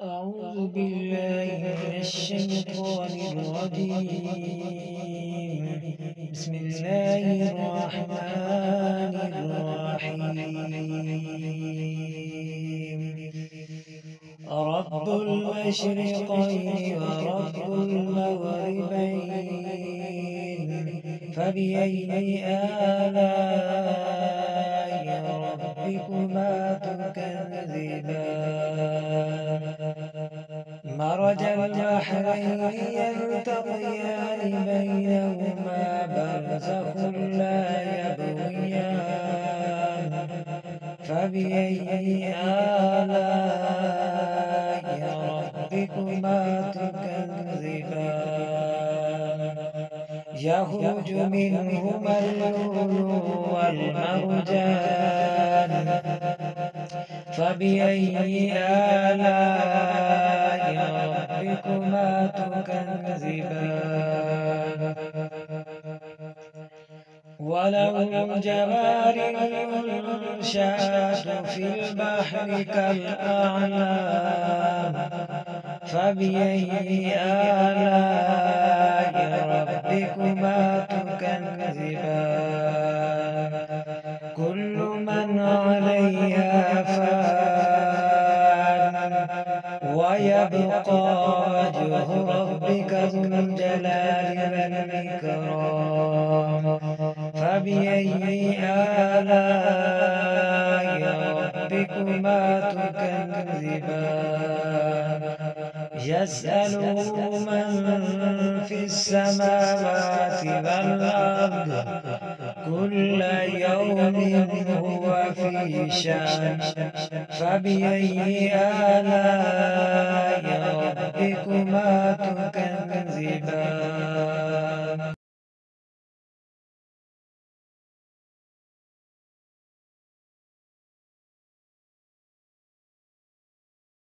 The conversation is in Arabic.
أعوذ بالله من الشيطان الرجيم. بسم الله الرحمن الرحيم. رب المشرقين ورب المغربين، فبأي آلاء ربكما تكذبان؟ مرج البحرين يلتقيان بينهما برزخ لا يبغيان، فبأي آلاء ربكما تكذبان؟ يخرج منهما اللؤلؤ والمرجان، فبأي آلاء ربكما تكذبان؟ وله الجوار المنشآت في البحر كالأعلام، فبأي آلاء ربكما تكذبان؟ كل من عليها فان، ويبقى وجه ربك ذو الجلال والإكرام، فبأي آلاء ربكما تكذبان؟ يسأله من في السماوات والأرض، كل يوم هو في شأن، فبأي آلاء ربكما تكذبان؟